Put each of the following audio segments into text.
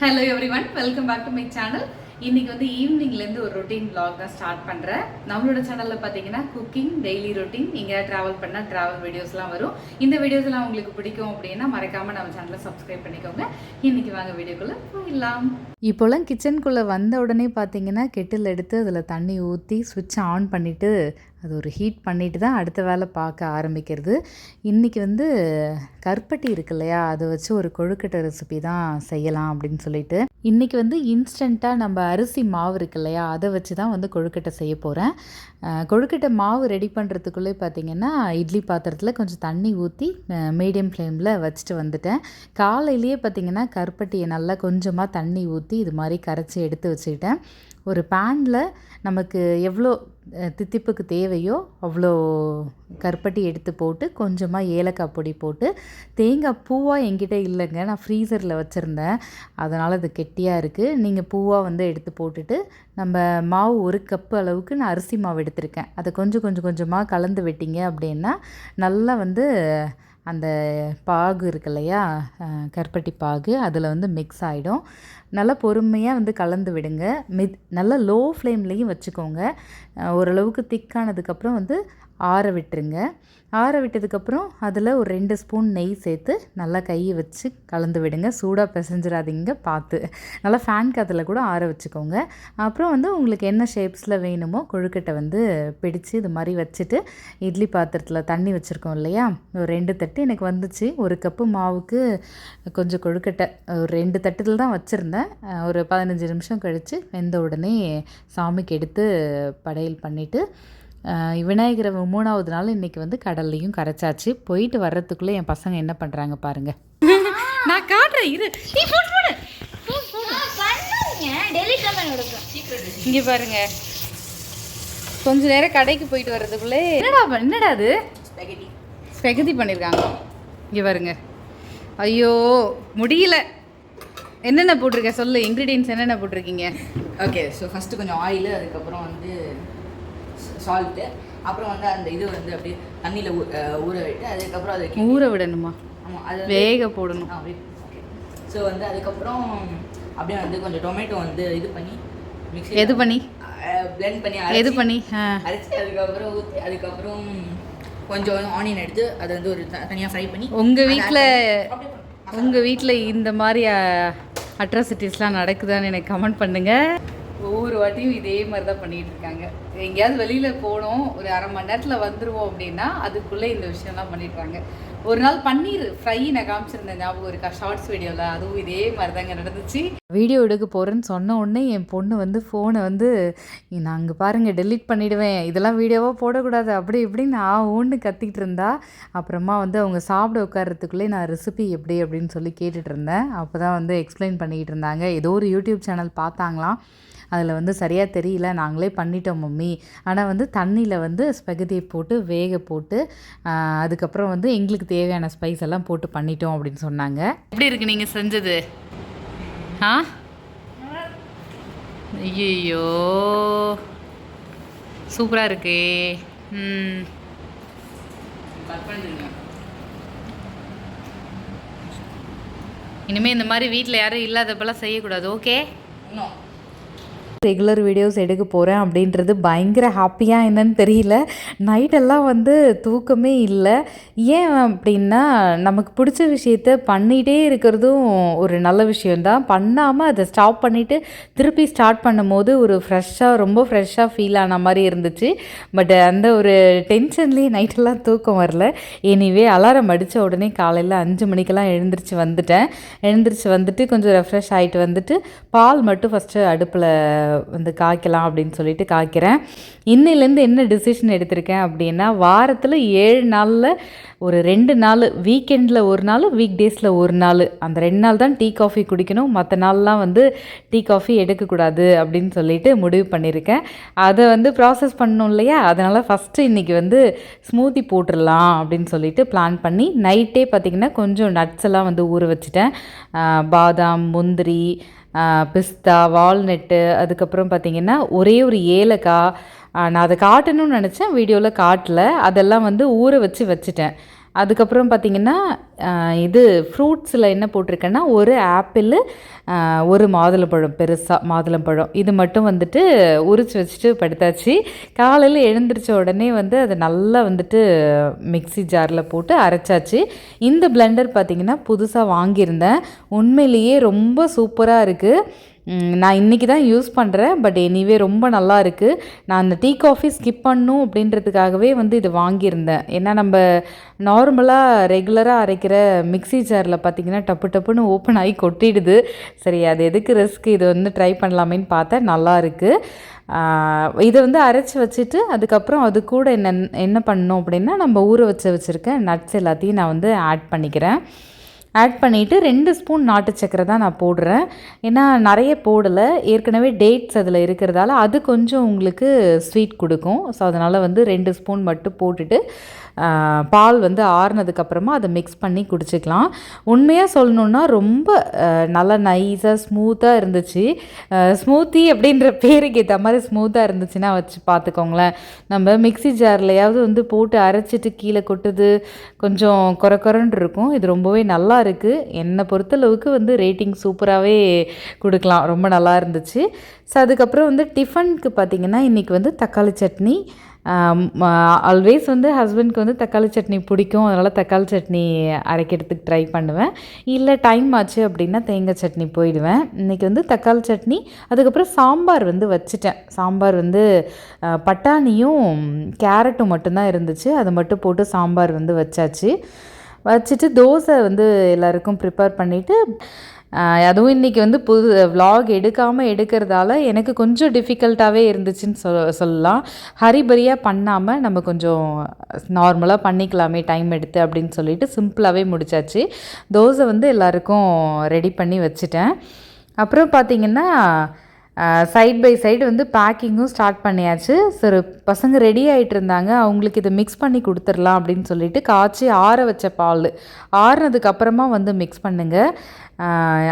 Hello everyone, welcome back to my channel. இன்னைக்கு வந்து ஈவினிங்லேருந்து ஒரு ரொட்டீன் vlog தான் ஸ்டார்ட் பண்ணுறேன். நம்மளோட சேனலில் பார்த்தீங்கன்னா குக்கிங், டெய்லி ரொட்டீன், எங்கேயாவது ட்ராவல் பண்ணால் ட்ராவல் வீடியோஸ்லாம் வரும். இந்த வீடியோஸ்லாம் உங்களுக்கு பிடிக்கும் அப்படின்னா மறக்காமல் நம்ம சேனலை சப்ஸ்கிரைப் பண்ணிக்கோங்க. இன்னைக்கு வாங்க வீடியோக்குள்ளே போயிடலாம். இப்போலாம் கிச்சனுக்குள்ளே வந்த உடனே பார்த்தீங்கன்னா கெட்டில் எடுத்து அதில் தண்ணி ஊற்றி சுவிட்ச் ஆன் பண்ணிவிட்டு அது ஒரு ஹீட் பண்ணிவிட்டு தான் அடுத்த வேலை பார்க்க ஆரம்பிக்கிறது. இன்றைக்கி வந்து கருப்பட்டி இருக்கு இல்லையா, அதை வச்சு ஒரு கொழுக்கட்டை ரெசிபி தான் செய்யலாம் அப்படின்னு சொல்லிட்டு இன்றைக்கி வந்து இன்ஸ்டண்ட்டாக நம்ம அரிசி மாவு இருக்கு இல்லையா, அதை வச்சு தான் வந்து கொழுக்கட்டை செய்ய போகிறேன். கொழுக்கட்டை மாவு ரெடி பண்ணுறதுக்குள்ளே பார்த்திங்கன்னா இட்லி பாத்திரத்தில் கொஞ்சம் தண்ணி ஊற்றி மீடியம் ஃப்ளேமில் வச்சுட்டு வந்துட்டேன். காலையிலேயே பார்த்திங்கன்னா கருப்பட்டியை நல்லா கொஞ்சமாக தண்ணி ஊற்றி இது மாதிரி கரைச்சி எடுத்து வச்சுக்கிட்டேன். ஒரு பேனில் நமக்கு எவ்வளோ தித்திப்புக்கு தேவையோ அவ்வளோ கருப்பட்டி எடுத்து போட்டு கொஞ்சமாக ஏலக்காய் பொடி போட்டு, தேங்காய் பூவாக என்கிட்ட இல்லைங்க, நான் ஃப்ரீசரில் வச்சுருந்தேன், அதனால் அது கெட்டியாக இருக்குது. நீங்கள் பூவாக வந்து எடுத்து போட்டுட்டு நம்ம மாவு ஒரு கப்பு அளவுக்கு நான் அரிசி மாவு எடுத்திருக்கேன், அதை கொஞ்சமாக கலந்து விட்டீங்க அப்படின்னா நல்லா வந்து அந்த பாகு இருக்கு இல்லையா, கருப்பட்டி பாகு, அதில் வந்து மிக்ஸ் ஆகிடும். நல்லா பொறுமையாக வந்து கலந்து விடுங்க. நல்லா லோ ஃப்ளேம்லேயும் வச்சுக்கோங்க. ஓரளவுக்கு திக்கானதுக்கப்புறம் வந்து ஆற விட்டுருங்க. ஆற விட்டதுக்கப்புறம் அதில் ஒரு 2 ஸ்பூன் நெய் சேர்த்து நல்லா கையை வச்சு கலந்து விடுங்க. சூடாக பிசைஞ்சிடாதீங்க, பார்த்து நல்லா ஃபேன் காற்றுல கூட ஆற வச்சுக்கோங்க. அப்புறம் வந்து உங்களுக்கு என்ன ஷேப்ஸில் வேணுமோ கொழுக்கட்டை வந்து பிடிச்சி இது மாதிரி வச்சுட்டு இட்லி பாத்திரத்தில் தண்ணி வச்சுருக்கோம் இல்லையா, ஒரு 2 தட்டு எனக்கு வந்துச்சு. ஒரு கப்பு மாவுக்கு கொஞ்சம் கொழுக்கட்டை ஒரு 2 தட்டுகள் தான் வச்சுருந்தேன். ஒரு 15 நிமிஷம் கழித்து வெந்த உடனே சாமிக்கு எடுத்து படையல் பண்ணிவிட்டு விநாயகரை 3வது நாள் இன்றைக்கி வந்து கடல்லையும் கரைச்சாச்சு. போயிட்டு வர்றதுக்குள்ளே என் பசங்க என்ன பண்ணுறாங்க பாருங்கள். நான் காட்டுறேன், இரு, இங்கே பாருங்க. கொஞ்ச நேரம் கடைக்கு போயிட்டு வர்றதுக்குள்ளே என்னடா அது ஸ்பெகதி பண்ணியிருக்காங்க. இங்கே பாருங்க. ஐயோ முடியல. என்னென்ன போட்டிருக்க சொல்லு, இன்க்ரீடியன்ஸ் என்னென்ன போட்டிருக்கீங்க? ஓகே, ஸோ ஃபஸ்ட்டு கொஞ்சம் ஆயில், அதுக்கப்புறம் வந்து சால்ட்டு, அப்புறம் வந்து அந்த இது வந்து அப்படியே தண்ணியில் ஊற விட்டு அதுக்கப்புறம் அதை ஊற விடணுமா? ஆமாம், அது வேக போடணும். அப்படி. ஓகே, ஸோ வந்து அதுக்கப்புறம் அப்படியே வந்து கொஞ்சம் டொமேட்டோ வந்து இது பண்ணி மிக்ஸி எது பண்ணி பிளெண்ட் பண்ணி எது பண்ணி அரைச்சி அதுக்கப்புறம் ஊற்றி அதுக்கப்புறம் கொஞ்சம் ஆனியன் எடுத்து அதை வந்து ஒரு தனியாக ஃப்ரை பண்ணி. உங்கள் வீட்டில் இந்த மாதிரி அட்ராசிட்டிஸ்லாம் நடக்குதான்னு எனக்கு கமெண்ட் பண்ணுங்கள். ஒவ்வொரு வாட்டியும் இதே மாதிரி தான் பண்ணிகிட்டு இருக்காங்க. எங்கேயாவது வெளியில் போனோம், ஒரு அரை மணி நேரத்தில் வந்துடுவோம் அப்படின்னா அதுக்குள்ளே இந்த விஷயம்லாம் பண்ணிடுறாங்க. ஒரு நாள் பன்னீர் ஃப்ரை நான் காமிச்சிருந்தேன், ஞாபகம் இருக்கா, ஷார்ட்ஸ் வீடியோவில், அதுவும் இதே மாதிரி தாங்க நடந்துச்சு. வீடியோ எடுக்க போகிறேன்னு சொன்ன உடனே என் பொண்ணு வந்து ஃபோனை வந்து நான் அங்கே பாருங்கள் டெலீட் பண்ணிவிடுவேன், இதெல்லாம் வீடியோவாக போடக்கூடாது அப்படி இப்படின்னு ஒன்று கத்திக்கிட்டு இருந்தா. அப்புறமா வந்து அவங்க சாப்பிட உட்கார்றதுக்குள்ளே நான் ரெசிபி எப்படி அப்படின்னு சொல்லி கேட்டுட்டு இருந்தேன். அப்போ தான் வந்து எக்ஸ்பிளைன் பண்ணிக்கிட்டு இருந்தாங்க. ஏதோ ஒரு யூடியூப் சேனல் பார்த்தாங்களாம், அதில் வந்து சரியாக தெரியல, நாங்களே பண்ணிட்டோம் மம்மி, ஆனால் வந்து தண்ணியில் வந்து ஸ்பெகதியை போட்டு வேக போட்டு அதுக்கப்புறம் வந்து எங்களுக்கு தேவையான ஸ்பைஸ் எல்லாம் போட்டு பண்ணிட்டோம் அப்படின்னு சொன்னாங்க. எப்படி இருக்கு நீங்கள் செஞ்சது? ஐயோ சூப்பராக இருக்கே. இனிமேல் இந்த மாதிரி வீட்டில் யாரும் இல்லாதப்பெல்லாம் செய்யக்கூடாது. ஓகே, ரெகுலர் வீடியோஸ் எடுக்க போகிறேன் அப்படின்றது பயங்கர ஹாப்பியாக என்னன்னு தெரியல. நைட்டெல்லாம் வந்து தூக்கமே இல்லை. ஏன் அப்படின்னா நமக்கு பிடிச்ச விஷயத்த பண்ணிகிட்டே இருக்கிறதும் ஒரு நல்ல விஷயந்தான். பண்ணாமல் அதை ஸ்டாப் பண்ணிவிட்டு திருப்பி ஸ்டார்ட் பண்ணும் போது ஒரு ரொம்ப ஃப்ரெஷ்ஷாக ஃபீல் ஆன மாதிரி இருந்துச்சு. பட் அந்த ஒரு டென்ஷன்லேயே நைட்டெல்லாம் தூக்கம் வரல. எனிவே அலாரம் அடித்த உடனே காலையில் 5 மணிக்கெல்லாம் எழுந்திரிச்சு வந்துட்டு கொஞ்சம் ரெஃப்ரெஷ் ஆகிட்டு வந்துட்டு பால் மட்டும் ஃபஸ்ட்டு அடுப்பில் வந்து காய்க்கலாம் அப்படின்னு சொல்லிட்டு காய்க்கிறேன். இன்னிலேருந்து என்ன டிசிஷன் எடுத்திருக்கேன் அப்படின்னா, வாரத்தில் 7 நாளில் ஒரு 2 நாள், வீக்கெண்டில் ஒரு நாள், வீக் டேஸில் ஒரு நாள், அந்த 2 நாள் தான் டீ காஃபி குடிக்கணும், மற்ற நாள்லாம் வந்து டீ காஃபி எடுக்கக்கூடாது அப்படின்னு சொல்லிட்டு முடிவு பண்ணியிருக்கேன். அதை வந்து ப்ராசஸ் பண்ணணும் இல்லையா, அதனால் ஃபஸ்ட்டு இன்றைக்கி வந்து ஸ்மூத்தி போட்டுடலாம் அப்படின்னு சொல்லிட்டு பிளான் பண்ணி நைட்டே பார்த்திங்கன்னா கொஞ்சம் நட்ஸ் எல்லாம் வந்து ஊற வச்சுட்டேன். பாதாம், முந்திரி, பிஸ்தா, வால்நட்டு, அதுக்கப்புறம் பார்த்திங்கன்னா ஒரே ஒரு ஏலக்காய். நான் அதை காட்டணும்னு நினச்சேன், வீடியோவில் காட்டல, அதெல்லாம் வந்து ஊற வச்சுட்டேன். அதுக்கப்புறம் பார்த்திங்கன்னா இது ஃப்ரூட்ஸில் என்ன போட்டிருக்கேன்னா ஒரு ஆப்பிள், ஒரு மாதுளம்பழம், பெருசாக மாதுளம்பழம் இது மட்டும் வந்துட்டு உரித்து வச்சுட்டு படுத்தாச்சு. காலையில் எழுந்திரிச்ச உடனே வந்து அதை நல்லா வந்துட்டு மிக்ஸி ஜாரில் போட்டு அரைச்சாச்சு. இந்த பிளெண்டர் பார்த்திங்கன்னா புதுசாக வாங்கியிருந்தேன். உண்மையிலேயே ரொம்ப சூப்பராக இருக்குது. நான் இன்றைக்கி தான் யூஸ் பண்ணுறேன். பட் எனிவே ரொம்ப நல்லா இருக்குது. நான் அந்த டீ காஃபி ஸ்கிப் பண்ணணும் அப்படின்றதுக்காகவே வந்து இது வாங்கியிருந்தேன். ஏன்னா நம்ம நார்மலாக ரெகுலராக அரைக்கிற மிக்ஸி ஜாரில் பார்த்திங்கன்னா டப்பு டப்புன்னு ஓப்பன் ஆகி கொட்டிடுது. சரி அது எதுக்கு ரிஸ்க், இது வந்து ட்ரை பண்ணலாமேன்னு பார்த்தா நல்லா இருக்குது. இதை வந்து அரைச்சி வச்சுட்டு அதுக்கப்புறம் அது கூட என்ன பண்ணணும் அப்படின்னா நம்ம ஊற வச்சுருக்க நட்ஸ் எல்லாத்தையும் நான் வந்து ஆட் பண்ணிக்கிறேன். ஆட் பண்ணிவிட்டு 2 ஸ்பூன் நாட்டு சக்கரை தான் நான் போடுறேன். ஏன்னா நிறைய போடலை, ஏற்கனவே டேட்ஸ் அதில் இருக்கிறதால அது கொஞ்சம் உங்களுக்கு ஸ்வீட் கொடுக்கும். ஸோ அதனால் வந்து 2 ஸ்பூன் மட்டும் போட்டுட்டு பால் வந்து ஆறுனதுக்கப்புறமா அதை மிக்ஸ் பண்ணி குடிச்சிக்கலாம். உண்மையாக சொல்லணுன்னா ரொம்ப நல்லா நைஸாக ஸ்மூத்தாக இருந்துச்சு. ஸ்மூத்தி அப்படின்ற பேருக்கு ஏற்ற மாதிரி ஸ்மூத்தாக இருந்துச்சுன்னா வச்சு பார்த்துக்கோங்களேன். நம்ம மிக்ஸி ஜார்லையாவது வந்து போட்டு அரைச்சிட்டு கீழே கொட்டுது, கொஞ்சம் குறன்னு இருக்கும். இது ரொம்பவே நல்லா இருக்குது. என்னை பொறுத்தளவுக்கு வந்து ரேட்டிங் சூப்பராகவே கொடுக்கலாம். ரொம்ப நல்லா இருந்துச்சு. ஸோ அதுக்கப்புறம் வந்து டிஃபனுக்கு பார்த்திங்கன்னா இன்றைக்கி வந்து தக்காளி சட்னி. ஆல்வேஸ் வந்து ஹஸ்பண்ட்க்கு வந்து தக்காளி சட்னி பிடிக்கும். அதனால் தக்காளி சட்னி அரைக்கிறதுக்கு ட்ரை பண்ணுவேன். இல்லை டைம் ஆச்சு அப்படின்னா தேங்காய் சட்னி போயிடுவேன். இன்றைக்கி வந்து தக்காளி சட்னி, அதுக்கப்புறம் சாம்பார் வந்து வச்சுட்டேன். சாம்பார் வந்து பட்டாணியும் கேரட்டும் மட்டும்தான் இருந்துச்சு. அதை மட்டும் போட்டு சாம்பார் வந்து வச்சுட்டு தோசை வந்து எல்லாருக்கும் ப்ரிப்பேர் பண்ணிவிட்டு, அதுவும் இன்றைக்கி வந்து விலாக் எடுக்கிறதால எனக்கு கொஞ்சம் டிஃபிகல்ட்டாகவே இருந்துச்சுன்னு சொல்லலாம். ஹரிபரியாக பண்ணாமல் நம்ம கொஞ்சம் நார்மலாக பண்ணிக்கலாமே டைம் எடுத்து அப்படின்னு சொல்லிட்டு சிம்பிளாகவே முடிச்சாச்சு. தோசை வந்து எல்லாருக்கும் ரெடி பண்ணி வச்சுட்டேன். அப்புறம் பார்த்திங்கன்னா சைட் பை சைடு வந்து பேக்கிங்கும் ஸ்டார்ட் பண்ணியாச்சு. சரி பசங்க ரெடி ஆகிட்டு இருந்தாங்க, அவங்களுக்கு இதை மிக்ஸ் பண்ணி கொடுத்துடலாம் அப்படின்னு சொல்லிட்டு காய்ச்சி ஆற வச்ச பால் ஆறுனதுக்கப்புறமா வந்து மிக்ஸ் பண்ணுங்கள்.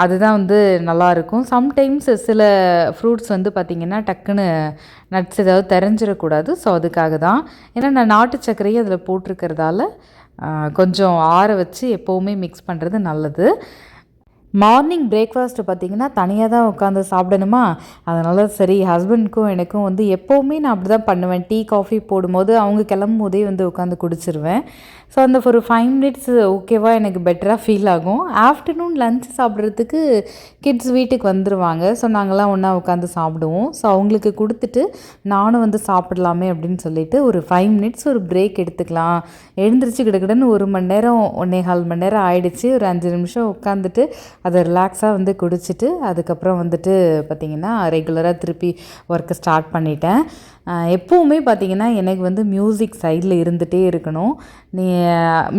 அதுதான் வந்து நல்லாயிருக்கும். சம்டைம்ஸ் சில ஃப்ரூட்ஸ் வந்து பார்த்திங்கன்னா டக்குன்னு நட்ஸ் ஏதாவது தெரிஞ்சிடக்கூடாது. ஸோ அதுக்காக தான். ஏன்னா நான் நாட்டு சர்க்கரையும் அதில் போட்டிருக்கிறதால கொஞ்சம் ஆற வச்சு எப்போவுமே மிக்ஸ் பண்ணுறது நல்லது. மார்னிங் பிரேக்ஃபாஸ்ட்டு பார்த்திங்கன்னா தனியாக தான் உட்காந்து சாப்பிடணுமா, அதனால் சரி ஹஸ்பண்ட்க்கும் எனக்கும் வந்து எப்போவுமே நான் அப்படி தான் பண்ணுவேன். டீ காஃபி போடும்போது அவங்க கிளம்பும் போதே வந்து உட்காந்து குடிச்சிருவேன். ஸோ அந்த ஒரு 5 மினிட்ஸ் ஓகேவா எனக்கு பெட்டராக ஃபீல் ஆகும். ஆஃப்டர்நூன் லன்ச் சாப்பிட்றதுக்கு கிட்ஸ் வீட்டுக்கு வந்துடுவாங்க. ஸோ நாங்கள்லாம் ஒன்றா உட்காந்து சாப்பிடுவோம். ஸோ அவங்களுக்கு கொடுத்துட்டு நானும் வந்து சாப்பிடலாமே அப்படின்னு சொல்லிட்டு ஒரு 5 மினிட்ஸ் ஒரு பிரேக் எடுத்துக்கலாம். எழுந்திரிச்சு கிடக்கிடன்னு 1 மணி நேரம் 1.25 மணி நேரம் ஆயிடுச்சு. ஒரு 5 நிமிஷம் உட்காந்துட்டு அதை ரிலாக்ஸாக வந்து குடிச்சிட்டு அதுக்கப்புறம் வந்துட்டு பார்த்திங்கன்னா ரெகுலராக திருப்பி ஒர்க்கை ஸ்டார்ட் பண்ணிட்டேன். எப்போவுமே பார்த்திங்கன்னா எனக்கு வந்து மியூசிக் சைடில் இருந்துகிட்டே இருக்கணும்.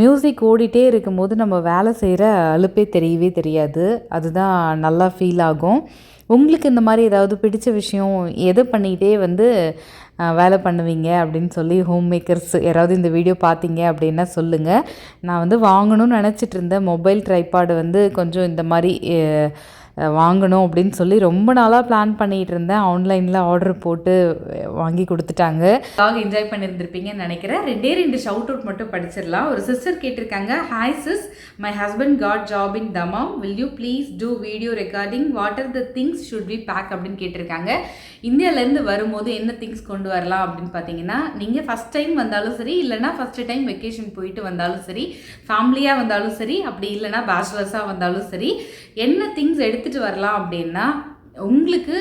மியூசிக் ஓடிட்டே இருக்கும்போது நம்ம வேலை செய்கிற அலுப்பே தெரியவே தெரியாது. அதுதான் நல்லா ஃபீல் ஆகும். உங்களுக்கு இந்த மாதிரி ஏதாவது பிடிச்ச விஷயம் எது பண்ணிகிட்டே வந்து வேலை பண்ணுவீங்க அப்படின்னு சொல்லி ஹோம் மேக்கர்ஸ் யாராவது இந்த வீடியோ பார்த்தீங்க அப்படின்னா சொல்லுங்கள். நான் வந்து வாங்கணும்னு நினச்சிட்டு இருந்தேன். மொபைல் ட்ரைபாடு வந்து கொஞ்சம் இந்த மாதிரி வாங்கணும் அப்படின்னு சொல்லி ரொம்ப நாளாக பிளான் பண்ணிகிட்டு இருந்தேன். ஆன்லைனில் ஆர்டர் போட்டு வாங்கி கொடுத்துட்டாங்க. என்ஜாய் பண்ணியிருந்திருப்பீங்கன்னு நினைக்கிறேன். 2 ஷவுட் அவுட் மட்டும் படிச்சிடலாம். ஒரு சிஸ்டர் கேட்டிருக்காங்க, hi sis, my husband got job in Dammam, will you please do video recording, what are the things should be pack அப்படின்னு கேட்டிருக்காங்க. இந்தியாவிலேருந்து வரும்போது என்ன திங்ஸ் கொண்டு வரலாம் அப்படின்னு பார்த்தீங்கன்னா, நீங்கள் ஃபஸ்ட் டைம் வந்தாலும் சரி, இல்லைனா ஃபஸ்ட்டு டைம் வெக்கேஷன் போயிட்டு வந்தாலும் சரி, ஃபேமிலியாக வந்தாலும் சரி, அப்படி இல்லைனா பேச்சுலர்ஸாக வந்தாலும் சரி, என்ன திங்ஸ் எடுத்துகிட்டு வரலாம் அப்படின்னா உங்களுக்கு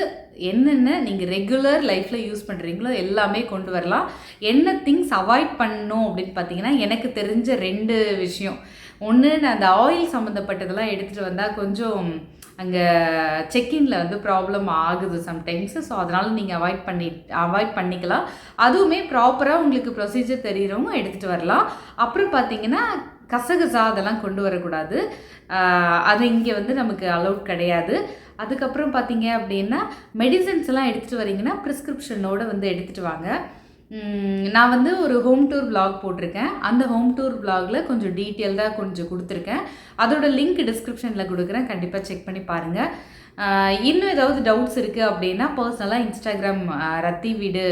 என்னென்ன நீங்கள் ரெகுலர் லைஃப்பில் யூஸ் பண்ணுறீங்களோ எல்லாமே கொண்டு வரலாம். என்ன திங்ஸ் அவாய்ட் பண்ணணும் அப்படின்னு பார்த்தீங்கன்னா, எனக்கு தெரிஞ்ச 2 விஷயம். ஒன்று, நான் அந்த ஆயில் சம்மந்தப்பட்டதெல்லாம் எடுத்துகிட்டு வந்தால் கொஞ்சம் அங்கே செக்இனில் வந்து ப்ராப்ளம் ஆகுது சம்டைம்ஸு. ஸோ அதனால் நீங்கள் அவாய்ட் பண்ணிக்கலாம். அதுவுமே ப்ராப்பராக உங்களுக்கு ப்ரொசீஜர் தெரிகிறவங்க எடுத்துகிட்டு வரலாம். அப்புறம் பார்த்தீங்கன்னா கசகசா அதெல்லாம் கொண்டு வரக்கூடாது. அது இங்கே வந்து நமக்கு அலௌட் கிடையாது. அதுக்கப்புறம் பார்த்தீங்க அப்படின்னா மெடிசன்ஸ் எல்லாம் எடுத்துகிட்டு வரீங்கன்னா ப்ரிஸ்கிரிப்ஷனோடு வந்து எடுத்துகிட்டு வாங்க. நான் வந்து ஒரு ஹோம் டூர் விலாக் போட்டிருக்கேன். அந்த ஹோம் டூர் விலாகில் கொஞ்சம் டீட்டெயில்டாக கொஞ்சம் கொடுத்துருக்கேன். அதோட லிங்க் டிஸ்கிரிப்ஷனில் கொடுக்குறேன், கண்டிப்பாக செக் பண்ணி பாருங்கள். இன்னும் ஏதாவது டவுட்ஸ் இருக்குது அப்படின்னா பர்சனலாக இன்ஸ்டாகிராம் ரத்தி வீடு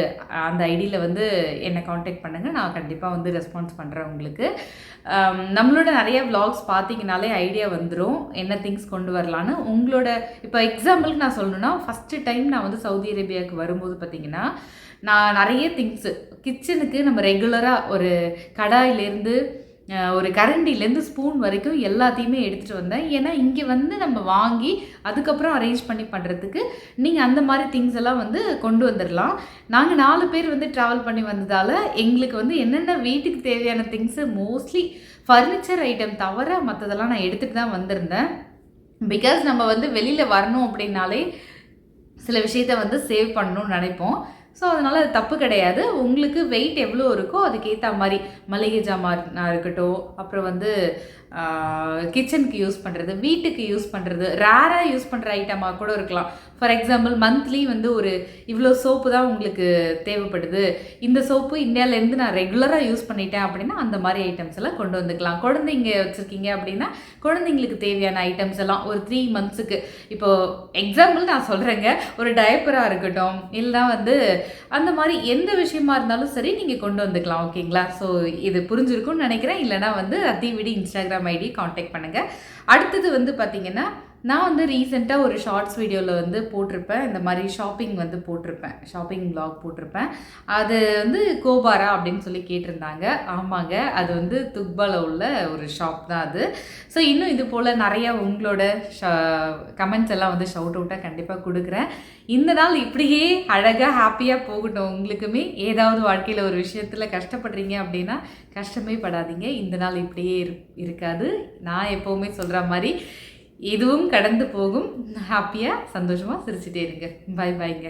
அந்த ஐடியில் வந்து என்னை காண்டாக்ட் பண்ணுங்கள். நான் கண்டிப்பாக வந்து ரெஸ்பான்ஸ் பண்ணுறேன் உங்களுக்கு. நம்மளோட நிறைய vlogs பார்த்தீங்கனாலே ஐடியா வந்துடும் என்ன திங்ஸ் கொண்டு வரலான்னு. உங்களோட இப்போ எக்ஸாம்பிளுக்கு நான் சொல்லணுன்னா, ஃபஸ்ட்டு டைம் நான் வந்து சவுதி அரேபியாவுக்கு வரும்போது பார்த்தீங்கன்னா, நான் நிறைய திங்ஸு கிச்சனுக்கு நம்ம ரெகுலராக ஒரு கடாயிலேருந்து ஒரு கரண்டிலேருந்து ஸ்பூன் வரைக்கும் எல்லாத்தையுமே எடுத்துகிட்டு வந்தேன். ஏன்னா இங்கே வந்து நம்ம வாங்கி அதுக்கப்புறம் அரேஞ்ச் பண்ணி பண்ணுறதுக்கு நீங்கள் அந்த மாதிரி திங்ஸ் எல்லாம் வந்து கொண்டு வந்துடலாம். நாங்கள் 4 பேர் வந்து ட்ராவல் பண்ணி வந்ததால் எங்களுக்கு வந்து என்னென்ன வீட்டுக்கு தேவையான திங்ஸு மோஸ்ட்லி ஃபர்னிச்சர் ஐட்டம் தவிர மற்றதெல்லாம் நான் எடுத்துகிட்டு தான் வந்திருந்தேன். பிகாஸ் நம்ம வந்து வெளியில் வரணும் அப்படின்னாலே சில விஷயத்த வந்து சேவ் பண்ணணும்னு நினைப்போம். ஸோ அதனால் அது தப்பு கிடையாது. உங்களுக்கு வெயிட் எவ்வளோ இருக்கோ அதுக்கேற்ற மாதிரி மளிகை ஜாமான் இருக்கட்டும், அப்புறம் வந்து கிச்சனுக்கு யூஸ் பண்ணுறது, வீட்டுக்கு யூஸ் பண்ணுறது, ரேராக யூஸ் பண்ணுற ஐட்டமாக கூட இருக்கலாம். ஃபார் எக்ஸாம்பிள் மந்த்லி வந்து ஒரு இவ்வளோ சோப்பு தான் உங்களுக்கு தேவைப்படுது, இந்த சோப்பு இந்தியாவிலேருந்து நான் ரெகுலராக யூஸ் பண்ணிட்டேன் அப்படின்னா அந்த மாதிரி ஐட்டம்ஸ் எல்லாம் கொண்டு வந்துக்கலாம். குழந்தைங்க வச்சுருக்கீங்க அப்படின்னா குழந்தைங்களுக்கு தேவையான ஐட்டம்ஸ் எல்லாம் ஒரு 3 மந்த்ஸுக்கு, இப்போது எக்ஸாம்பிள் நான் சொல்கிறேங்க, ஒரு டயப்பராக இருக்கட்டும், இல்லைனா வந்து அந்த மாதிரி எந்த விஷயமா இருந்தாலும் சரி நீங்கள் கொண்டு வந்துக்கலாம். ஓகேங்களா? ஸோ இது புரிஞ்சிருக்கும்னு நினைக்கிறேன். இல்லைனா வந்து ரத்தி வீடு இன்ஸ்டாகிராம் ஐடி காண்டாக்ட் பண்ணுங்கள். அடுத்தது வந்து பார்த்திங்கன்னா, நான் வந்து ரீசெண்டாக ஒரு ஷார்ட்ஸ் வீடியோவில் வந்து போட்டிருப்பேன், இந்த மாதிரி ஷாப்பிங் வந்து போட்டிருப்பேன், ஷாப்பிங் vlog போட்டிருப்பேன். அது வந்து கோபாரா அப்படின்னு சொல்லி கேட்டிருந்தாங்க. ஆமாங்க, அது வந்து துக்பாவில் உள்ள ஒரு ஷாப் தான் அது. ஸோ இன்னும் இது போல் நிறையா உங்களோட கமெண்ட்ஸ் எல்லாம் வந்து ஷவுட் அவுட்டாக கண்டிப்பாக கொடுக்குறேன். இந்த நாள் இப்படியே அழகாக ஹாப்பியாக போகட்டும். உங்களுக்குமே ஏதாவது வாழ்க்கையில் ஒரு விஷயத்தில் கஷ்டப்படுறீங்க அப்படின்னா கஷ்டமே படாதீங்க. இந்த நாள் இப்படியே இருக்காது. நான் எப்போவுமே சொல்கிற மாதிரி இதுவும் கடந்து போகும். ஹாப்பியாக சந்தோஷமாக சிரிச்சுட்டே இருங்க. பாய் பாய்ங்க.